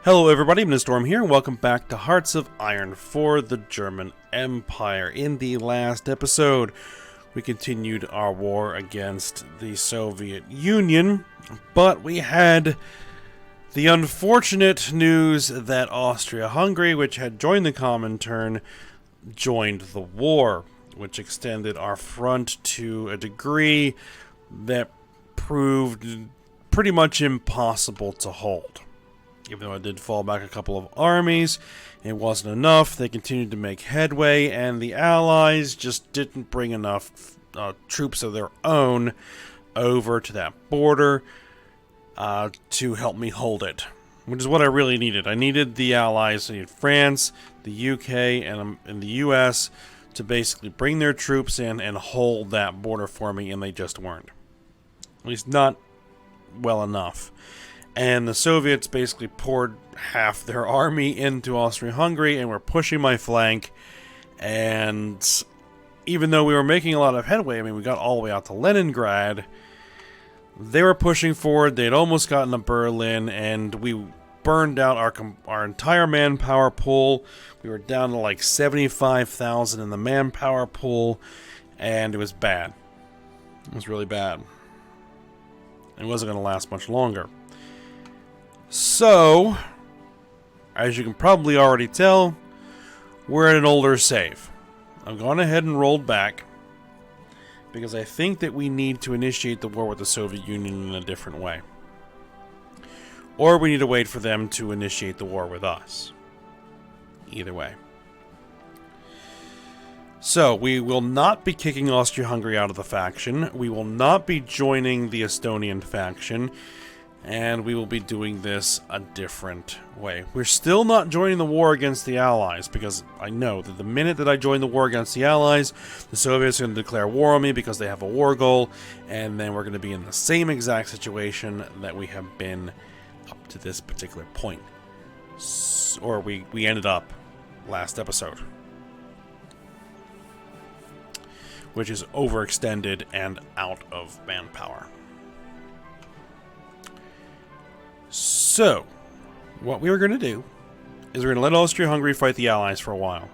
Hello everybody, I'm Storm here, and welcome back to Hearts of Iron for the German Empire. In the last episode, we continued our war against the Soviet Union, but we had the unfortunate news that Austria-Hungary, which had joined the Comintern, joined the war, which extended our front to a degree that proved pretty much impossible to hold. Even though I did fall back a couple of armies, it wasn't enough. They continued to make headway, and the Allies just didn't bring enough troops of their own over to that border to help me hold it, which is what I really needed. I needed the Allies, I needed France, the UK, and the US to basically bring their troops in and hold that border for me, and they just weren't. At least not well enough. And the Soviets basically poured half their army into Austria-Hungary and were pushing my flank. And even though we were making a lot of headway, I mean, we got all the way out to Leningrad, they were pushing forward. They'd almost gotten to Berlin, and we burned out our entire manpower pool. We were down to like 75,000 in the manpower pool, and it was bad. It was really bad. It wasn't going to last much longer. So, as you can probably already tell, we're at an older save. I've gone ahead and rolled back because I think that we need to initiate the war with the Soviet Union in a different way. Or we need to wait for them to initiate the war with us. Either way. So, we will not be kicking Austria-Hungary out of the faction. We will not be joining the Estonian faction. And we will be doing this a different way. We're still not joining the war against the Allies, because I know that the minute that I join the war against the Allies, the Soviets are going to declare war on me because they have a war goal, and then we're going to be in the same exact situation that we have been up to this particular point. Or we ended up last episode. Which is overextended and out of manpower. So, what we were going to do is we're going to let Austria-Hungary fight the Allies for a while.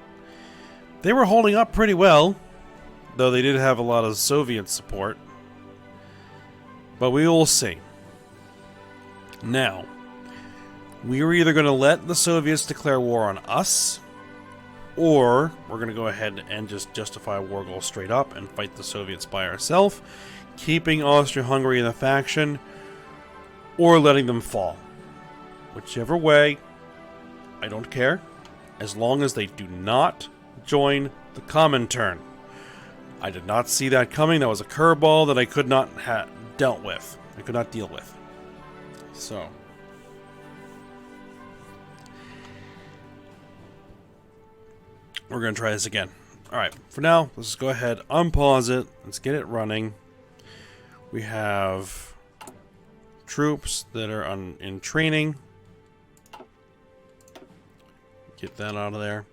They were holding up pretty well, though they did have a lot of Soviet support. But we will see. Now, we were either going to let the Soviets declare war on us, or we're going to go ahead and just justify a war goal straight up and fight the Soviets by ourselves, keeping Austria-Hungary in the faction, or letting them fall. Whichever way, I don't care, as long as they do not join the Comintern. I did not see that coming. That was a curveball that I could not dealt with. I could not deal with. So, we're going to try this again. Alright, for now, let's just go ahead, unpause it, let's get it running. We have troops that are in training. Get that out of there.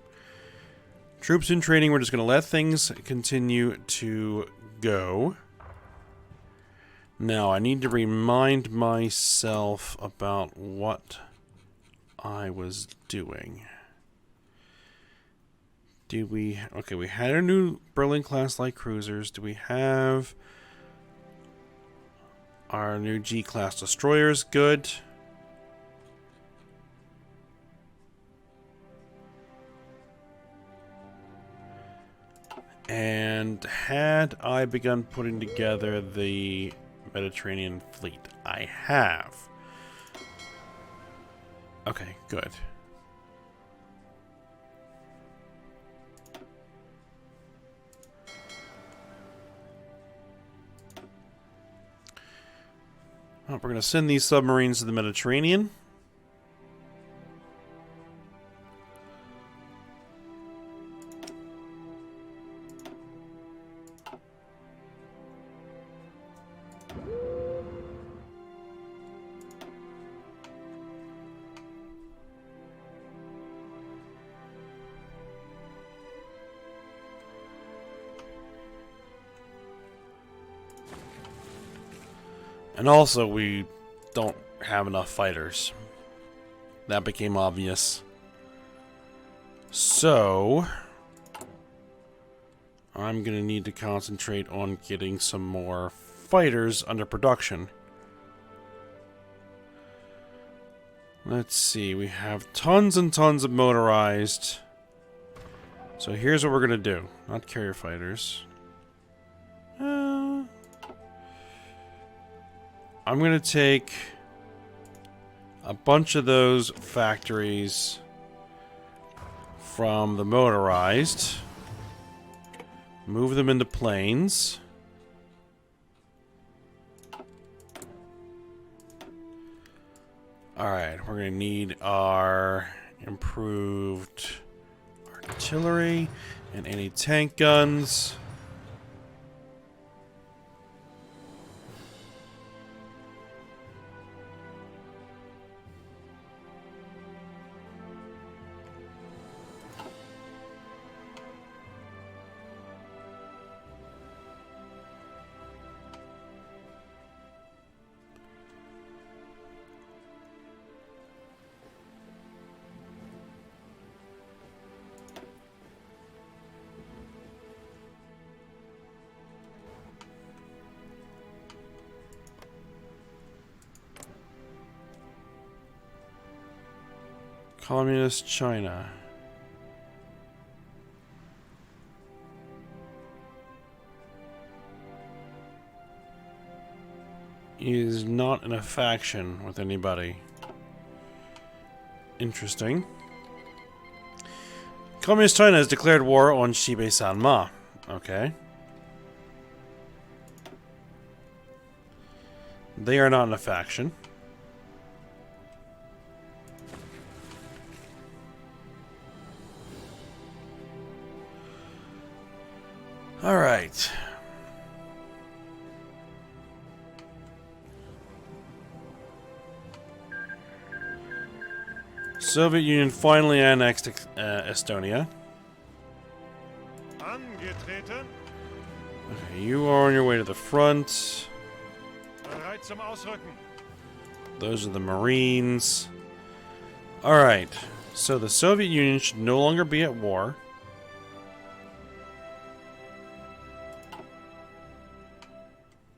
Troops in training, we're just going to let things continue to go. Now, I need to remind myself about what I was doing. Okay, we had our new Berlin-class light cruisers. Do we have our new G-class destroyers? Good. And had I begun putting together the Mediterranean fleet? I have. Okay, good. Well, we're going to send these submarines to the Mediterranean. And also, we don't have enough fighters. That became obvious. So I'm gonna need to concentrate on getting some more fighters under production. Let's see, we have tons and tons of motorized. So here's what we're gonna do. Not carrier fighters. I'm gonna take a bunch of those factories from the motorized, move them into planes. Alright, we're going to need our improved artillery and anti-tank guns. Communist China. Is not in a faction with anybody. Interesting. Communist China has declared war on Shibe-Sanma. Okay. They are not in a faction. All right. Soviet Union finally annexed Estonia. Angetreten. Okay, you are on your way to the front. Bereit zum Ausrücken. Those are the Marines. All right. So the Soviet Union should no longer be at war.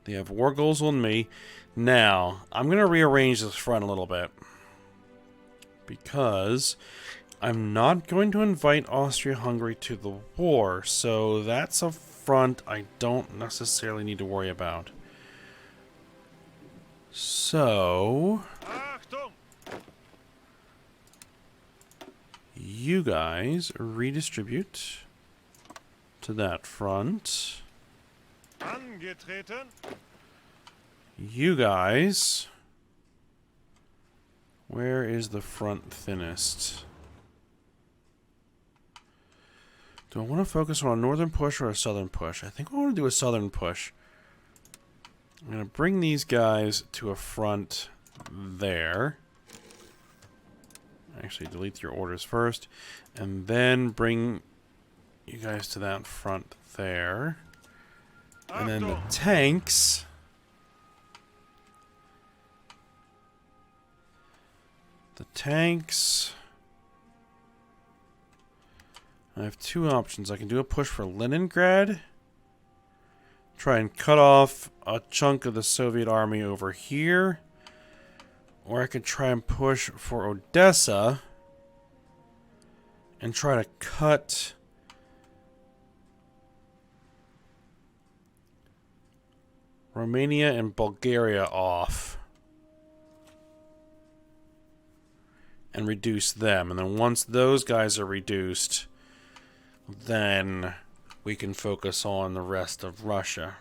They have war goals on me. Now, I'm going to rearrange this front a little bit. Because I'm not going to invite Austria-Hungary to the war. So that's a front I don't necessarily need to worry about. So Achtung! you guys redistribute to that front. Angetreten. You guys... Where is the front thinnest? Do I want to focus on a northern push or a southern push? I think I want to do a southern push. I'm going to bring these guys to a front there. Actually, delete your orders first. And then bring you guys to that front there. And then the tanks... The tanks... I have two options. I can do a push for Leningrad. Try and cut off a chunk of the Soviet army over here. Or I could try and push for Odessa. And try to cut... Romania and Bulgaria off. And reduce them. And then once those guys are reduced, then we can focus on the rest of Russia.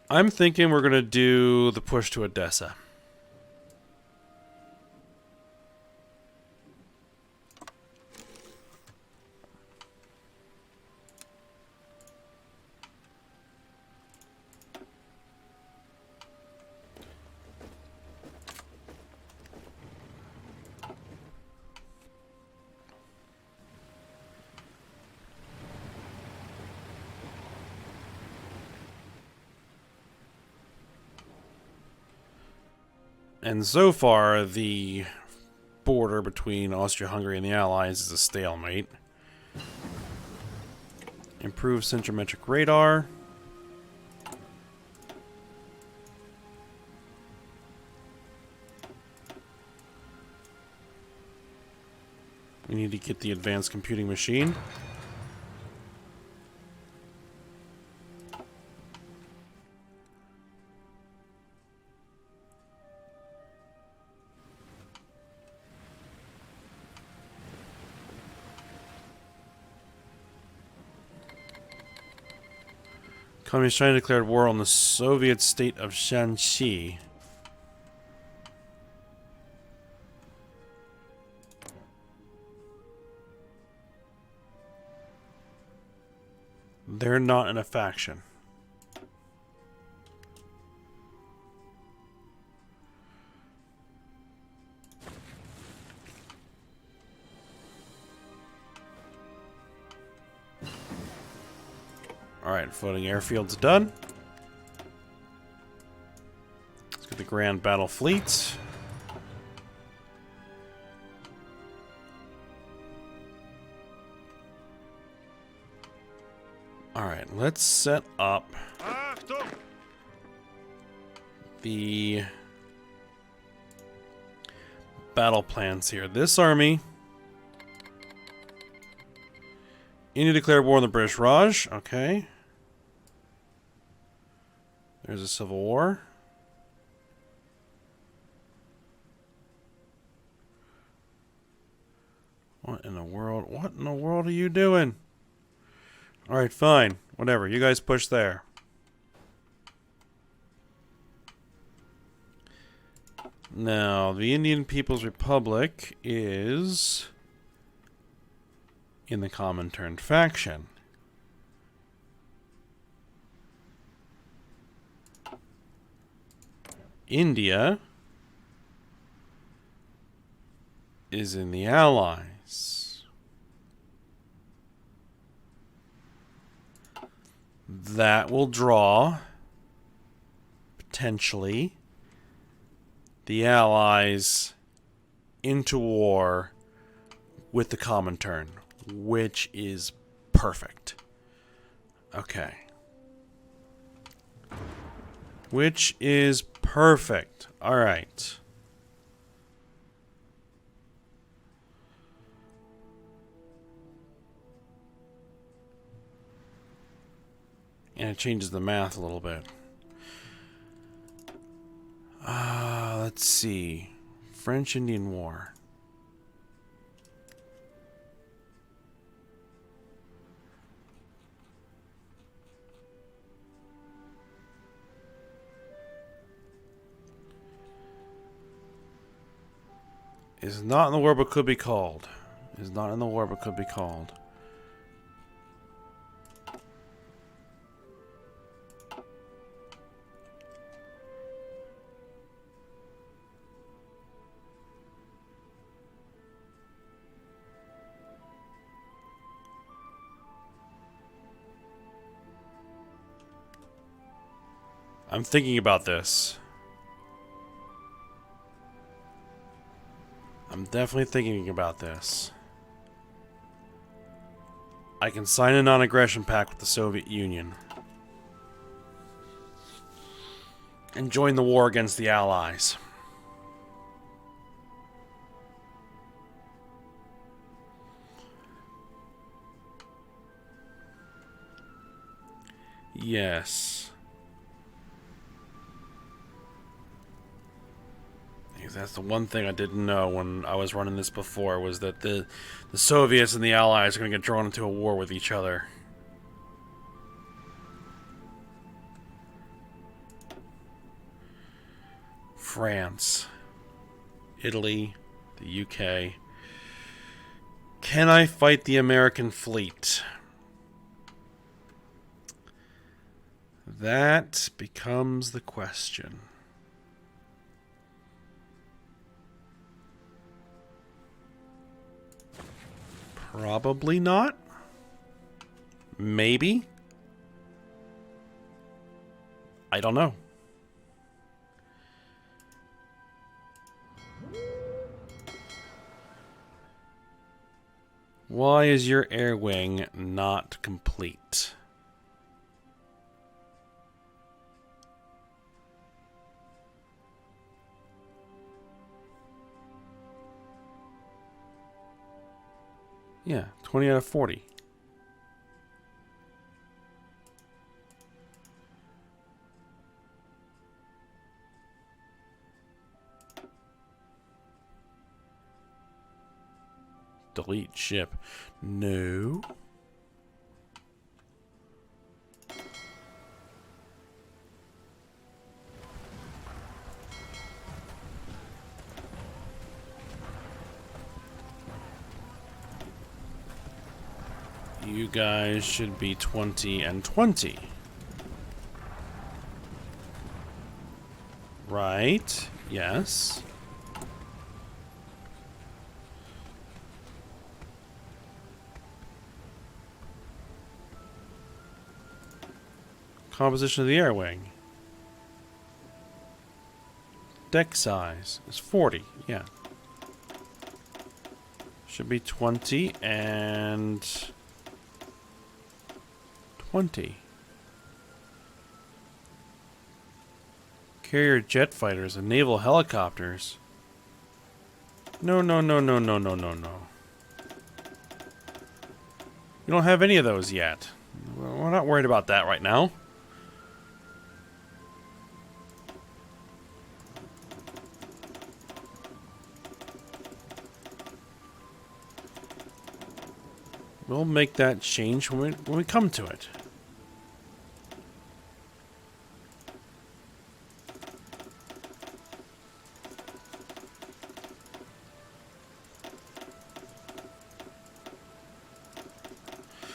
I'm thinking we're going to do the push to Odessa. And so far, the border between Austria-Hungary and the Allies is a stalemate. Improved centrometric radar. We need to get the advanced computing machine. Communist China declared war on the Soviet state of Shanxi. They're not in a faction. Alright, floating airfield's done. Let's get the Grand Battle Fleet. Alright, let's set up Achtung! the battle plans here. This army. India declared war on the British Raj. Okay. There's a civil war. What in the world? What in the world are you doing? Alright, fine. Whatever. You guys push there. Now, the Indian People's Republic is in the Comintern faction. India is in the Allies. That will draw, potentially, the Allies into war with the Comintern, which is perfect. Okay. Which is perfect. Alright. And it changes the math a little bit. Let's see. French-Indian War. Is not in the war but could be called. Is not in the war but could be called. I'm thinking about this. I'm definitely thinking about this. I can sign a non-aggression pact with the Soviet Union. And join the war against the Allies. Yes. That's the one thing I didn't know when I was running this before, was that the Soviets and the Allies are going to get drawn into a war with each other. France. Italy. The UK. Can I fight the American fleet? That becomes the question. Probably not. Maybe. I don't know. Why is your air wing not complete? Yeah, 20 out of 40. Delete ship. No. You guys should be 20 and 20. Right? Yes. Composition of the air wing. Deck size is 40. Yeah. Should be 20 and 20. Carrier jet fighters and naval helicopters. No, no, no, no, no, no, no, no. You don't have any of those yet. We're not worried about that right now. We'll make that change when we come to it.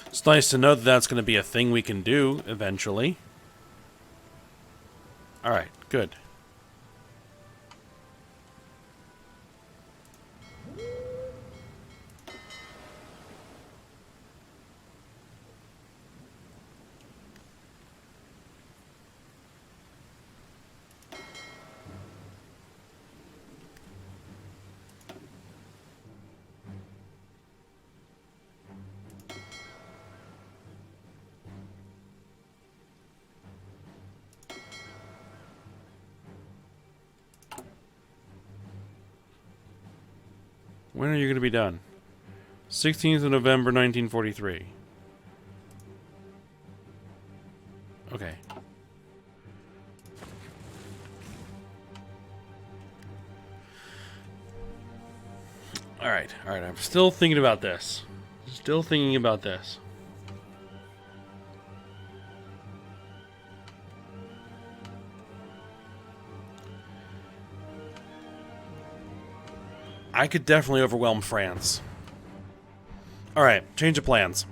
It's nice to know that that's going to be a thing we can do eventually. Alright, good. When are you going to be done? 16th of November, 1943. Okay. Alright, alright. I'm still thinking about this. Still thinking about this. I could definitely overwhelm France. Alright, change of plans.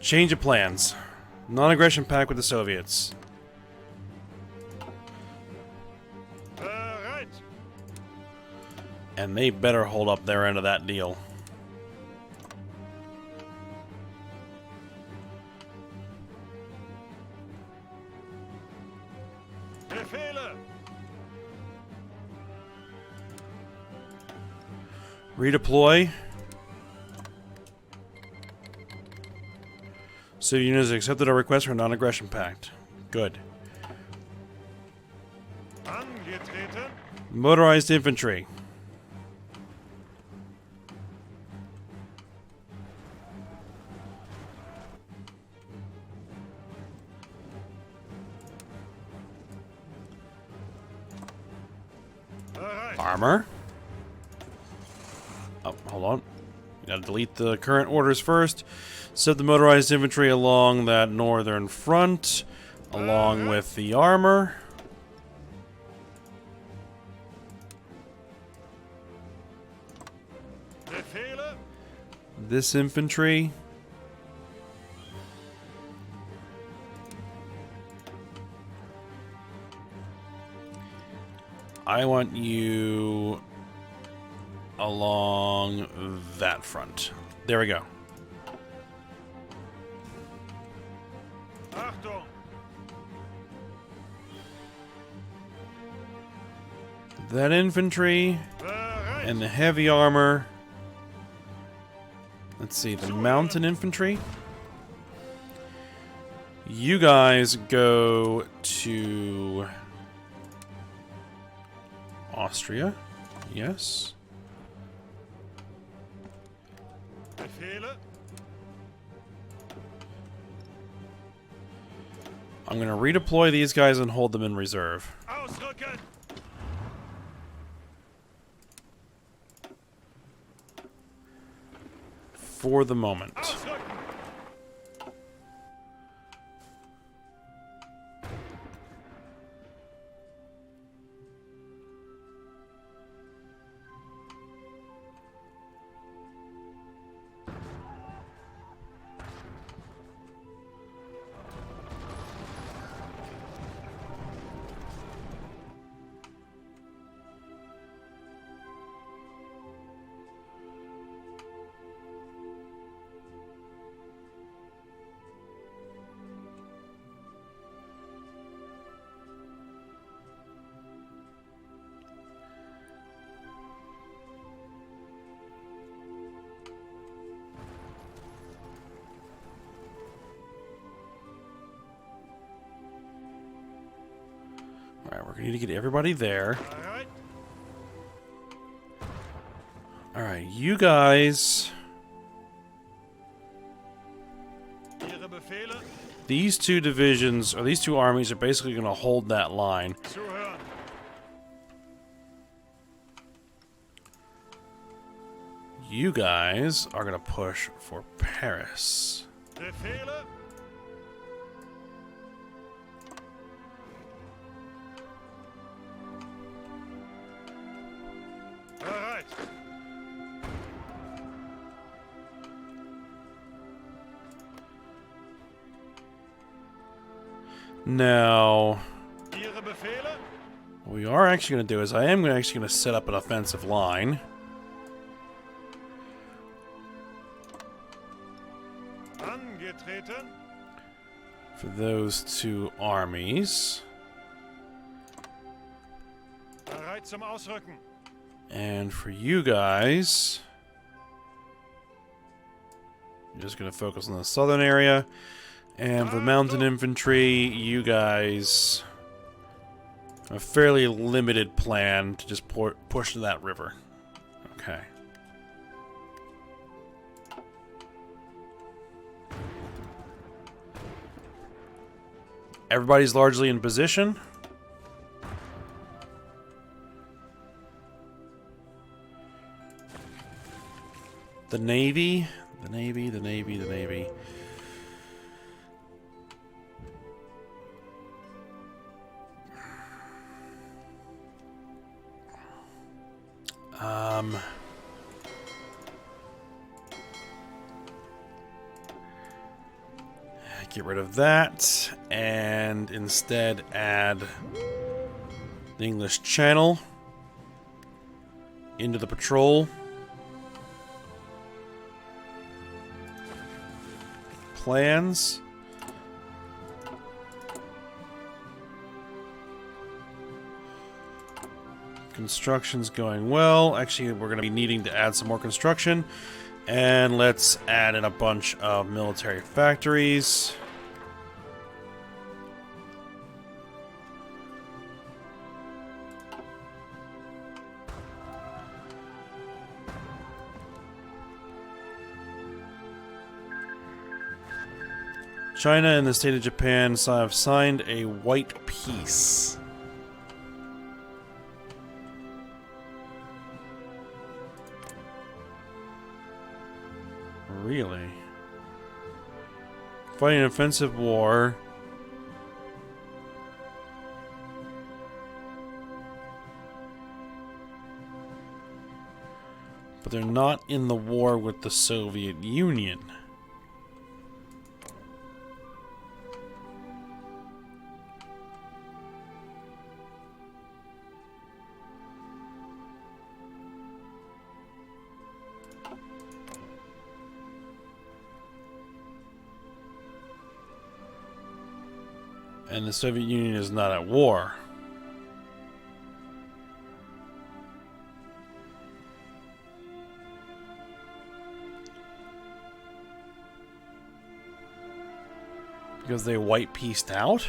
Change of plans. Non-aggression pact with the Soviets. Bereit. And they better hold up their end of that deal. Befehle. Redeploy. Soviet units accepted our request for a non-aggression pact. Good. Angetreten. Motorized infantry. Bereit. Armor. Oh, hold on. You gotta delete the current orders first. Set the motorized infantry along that northern front, along with the armor. Befehle. This infantry. I want you along that front. There we go. Achtung. That infantry Bereit. and the heavy armor Let's see, the mountain infantry. You guys go to Austria. Yes. Befehle. I'm going to redeploy these guys and hold them in reserve. Ausrücken. For the moment. Ausrücken. Alright, we're going to need to get everybody there. All right. Alright, you guys... Ihre Befehle. These two divisions, or these two armies, are basically going to hold that line. Zuhören. You guys are going to push for Paris. Befehle. Bereit. Now, Ihre Befehle. what we are actually going to do is I am actually going to set up an offensive line. Angetreten. For those two armies. Bereit zum Ausrücken. And for you guys, you're just going to focus on the southern area. And for the mountain infantry, you guys have a fairly limited plan to just push to that river. Okay. Everybody's largely in position. The Navy. The Navy, the Navy, the Navy. Get rid of that and instead add the English Channel into the patrol. Plans. Construction's going well. Actually, we're going to be needing to add some more construction. And let's add in a bunch of military factories. China and the state of Japan have signed a white peace. Really? Fighting an offensive war. But they're not in the war with the Soviet Union. And the Soviet Union is not at war. Because they white pieced out?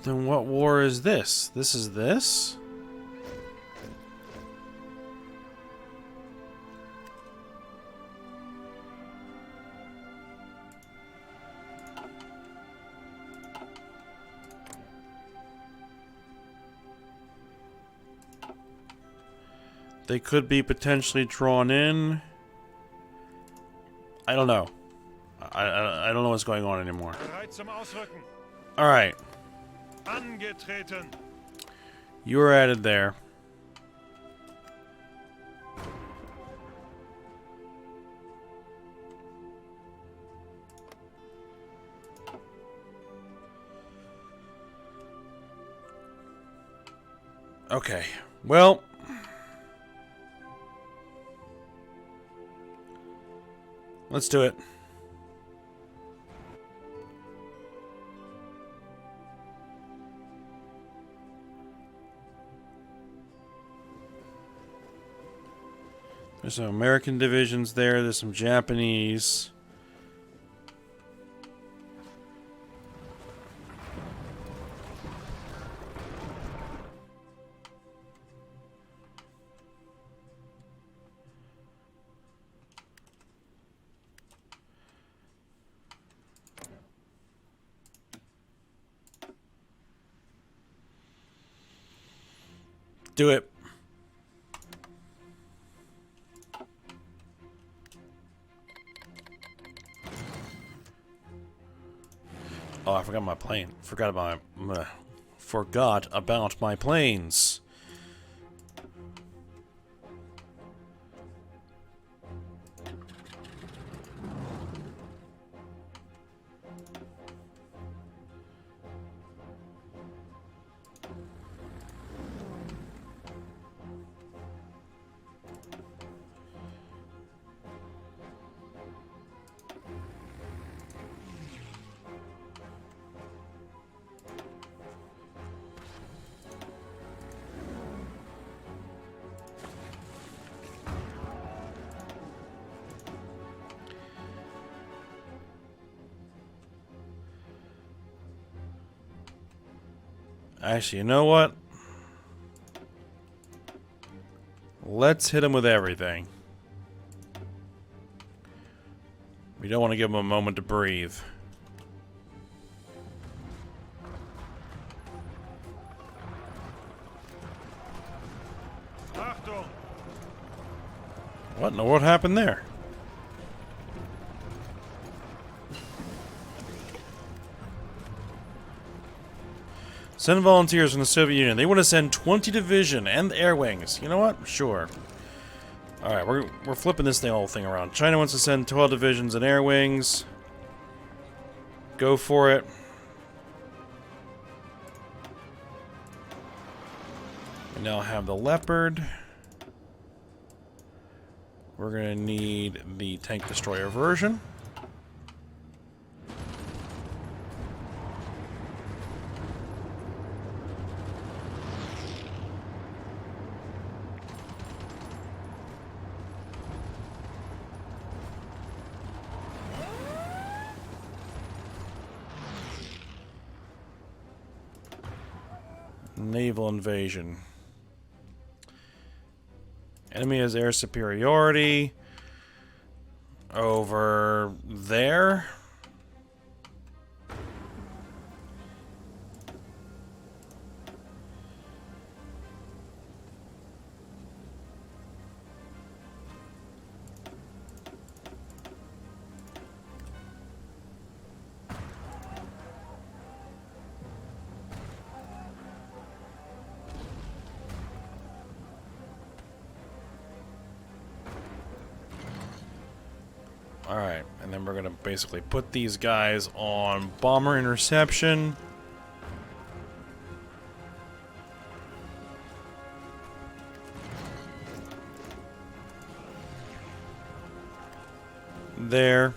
Then what war is this? This is this? They could be potentially drawn in. I don't know. I don't know what's going on anymore. Bereit zum Ausrücken. Alright. Angetreten. You were added there. Okay. Well, let's do it. There's some American divisions there. There's some Japanese. Do it. Oh, I forgot my plane. Forgot about my planes. Actually, you know what? Let's hit him with everything. We don't want to give him a moment to breathe. Achtung. What in the world happened there? Send volunteers from the Soviet Union. They want to send 20 division and air wings. You know what? Sure. Alright, we're flipping this whole thing around. China wants to send 12 divisions and air wings. Go for it. We now have the Leopard. We're going to need the tank destroyer version. Naval invasion. Enemy has air superiority over there. Alright, and then we're gonna basically put these guys on bomber interception. There.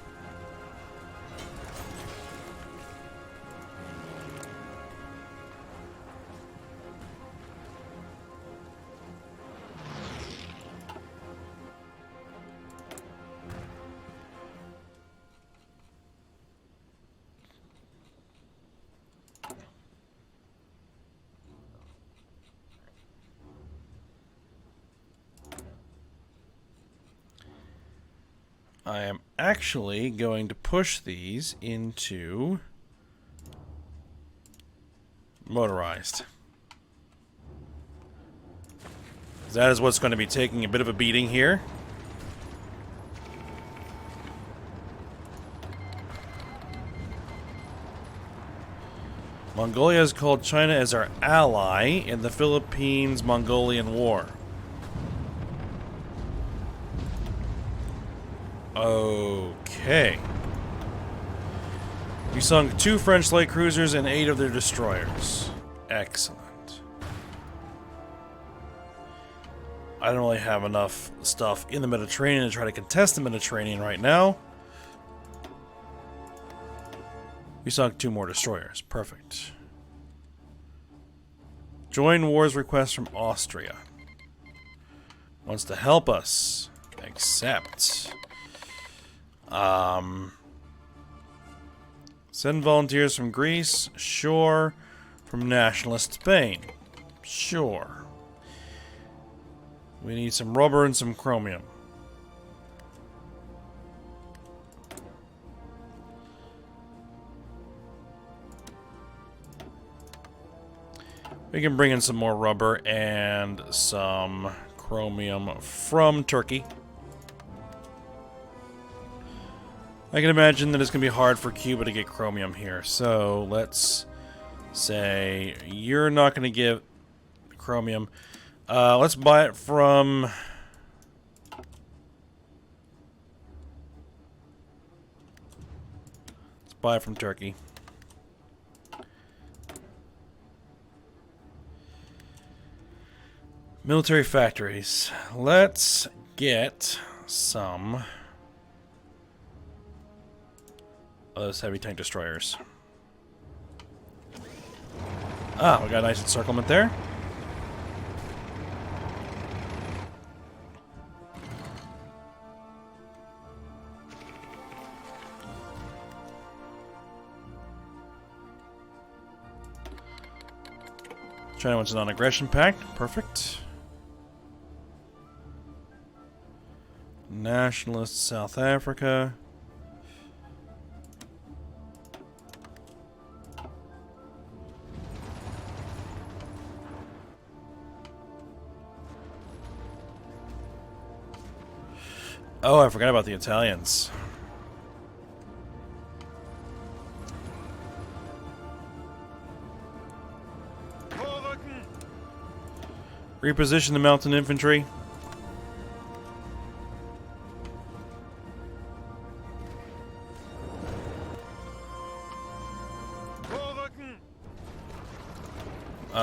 I am actually going to push these into motorized. That is what's going to be taking a bit of a beating here. Mongolia has called China as our ally in the Philippines-Mongolian War. Okay. We sunk 2 French light cruisers and 8 of their destroyers. Excellent. I don't really have enough stuff in the Mediterranean to try to contest the Mediterranean right now. We sunk 2 more destroyers. Perfect. Join wars request from Austria. Wants to help us. Accept. Send volunteers from Greece. Sure. From nationalist Spain. Sure. We need some rubber and some chromium. We can bring in some more rubber and some chromium from Turkey. I can imagine that it's going to be hard for Cuba to get chromium here. So let's say you're not going to give chromium. Let's buy it from... Let's buy it from Turkey. Military factories. Let's get some... those heavy tank destroyers. Ah, we got a nice encirclement there. China wants a non-aggression pact. Perfect. Nationalist South Africa. Oh, I forgot about the Italians. Reposition the mountain infantry.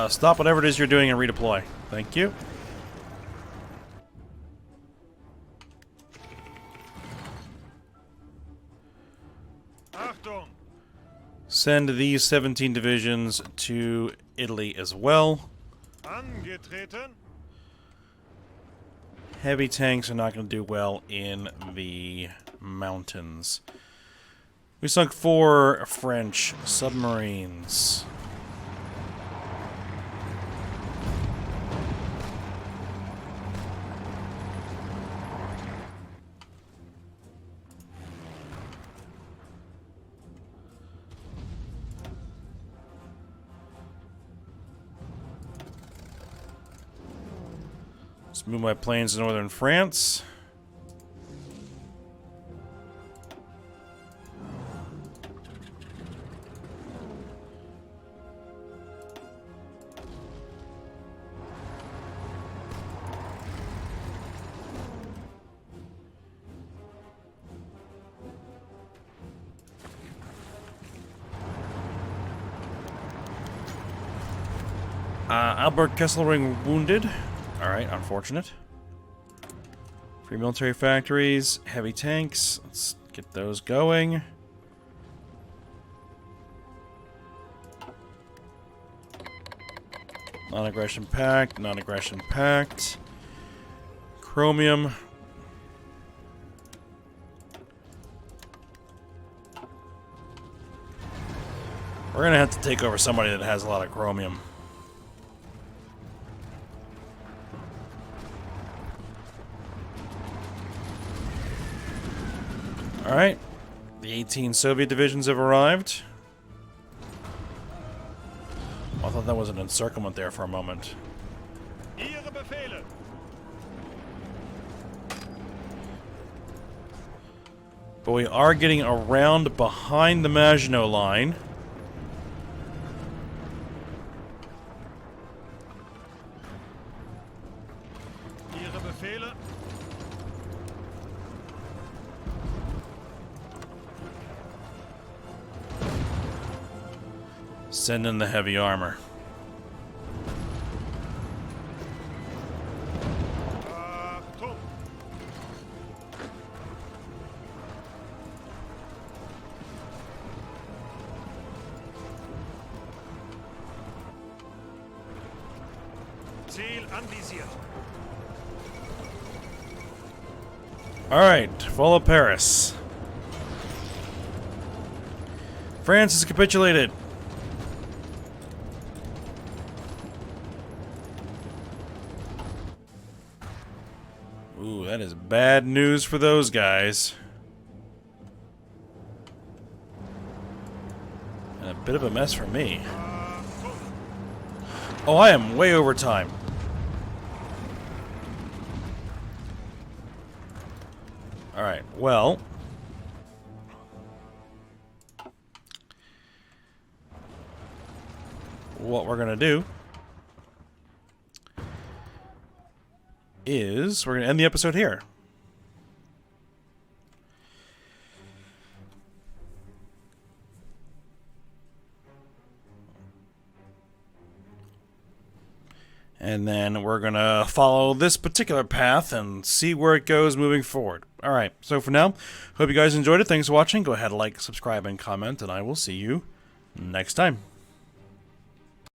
Stop whatever it is you're doing and redeploy. Thank you. Send these 17 divisions to Italy as well. Angetreten. Heavy tanks are not going to do well in the mountains. We sunk 4 French submarines. Let's move my planes to northern France. Albert Kesselring wounded. Alright, unfortunate. Free military factories, heavy tanks. Let's get those going. Non-aggression pact, non-aggression pact. Chromium. We're gonna have to take over somebody that has a lot of chromium. Alright. The 18 Soviet divisions have arrived. I thought that was an encirclement there for a moment. Ihre Befehle. But we are getting around behind the Maginot Line. Ihre Befehle. Send in the heavy armor. Achtung. Ziel anvisiert. Alright, follow Paris. France has capitulated. Ooh, that is bad news for those guys. And a bit of a mess for me. Oh, I am way over time. Alright, well. What we're gonna do is we're gonna end the episode here. And then we're going to follow this particular path and see where it goes moving forward. Alright, so for now, hope you guys enjoyed it. Thanks for watching. Go ahead, like, subscribe, and comment, and I will see you next time.